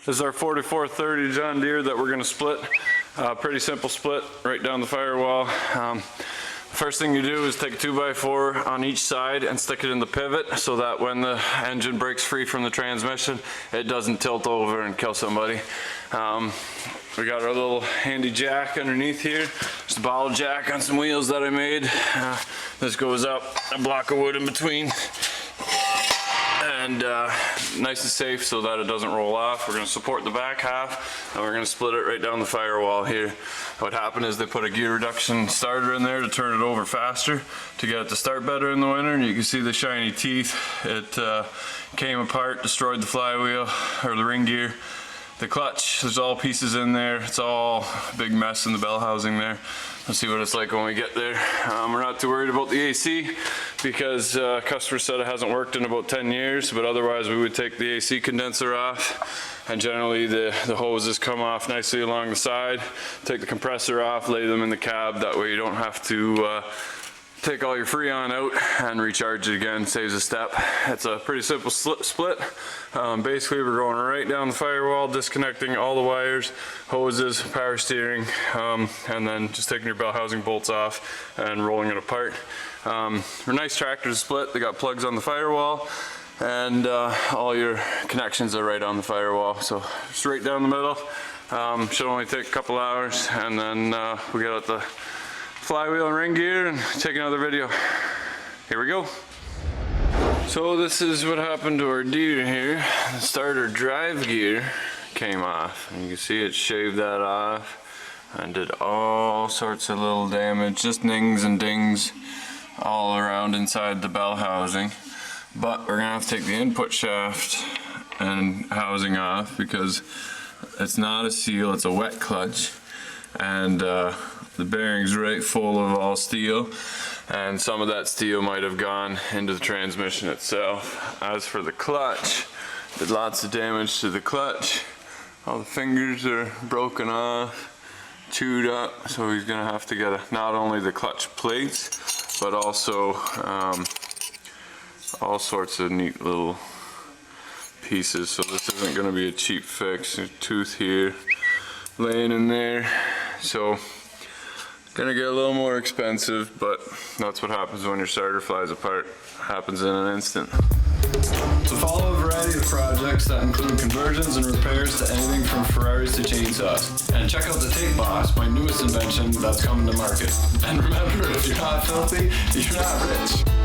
This is our 4430 John Deere that we're gonna split. Pretty simple split, right down the firewall. First thing you do is take a 2x4 on each side and stick it in the pivot so that when the engine breaks free from the transmission, it doesn't tilt over and kill somebody. We got our little handy jack underneath here. Just a bottle jack on some wheels that I made. This goes up, a block of wood in between. And nice and safe so that it doesn't roll off. We're going to support the back half and we're going to split it right down the firewall here. What happened is they put a gear reduction starter in there to turn it over faster to get it to start better in the winter, and you can see the shiny teeth. It came apart, destroyed the flywheel or the ring gear. The clutch, there's all pieces in there. It's all a big mess in the bell housing there. Let's see what it's like when we get there. We're not too worried about the AC because customer said it hasn't worked in about 10 years, but otherwise we would take the AC condenser off, and generally the hoses come off nicely along the side. Take the compressor off, lay them in the cab, that way you don't have to take all your Freon out and recharge it again, saves a step. It's a pretty simple split. Basically we're going right down the firewall, disconnecting all the wires, hoses, power steering, and then just taking your bell housing bolts off and rolling it apart. They're nice tractors to split. They got plugs on the firewall, and all your connections are right on the firewall. So just right down the middle. Should only take a couple hours, and then we get out the flywheel and ring gear and take another video. Here we go. So this is what happened to our Deere here. The starter drive gear came off, and you can see it shaved that off and did all sorts of little damage, just nings and dings all around inside the bell housing. But we're gonna have to take the input shaft and housing off because it's not a seal, it's a wet clutch, and the bearing's right full of all steel, and some of that steel might have gone into the transmission itself. As for the clutch, did lots of damage to the clutch. All the fingers are broken off, chewed up, so he's gonna have to get not only the clutch plates, but also all sorts of neat little pieces. So this isn't gonna be a cheap fix. There's a tooth here laying in there, so gonna get a little more expensive, but that's what happens when your starter flies apart. Happens in an instant. To follow a variety of projects that include conversions and repairs to anything from Ferraris to chainsaws. And check out the Tape Boss, my newest invention that's coming to market. And remember, if you're not filthy, you're not rich.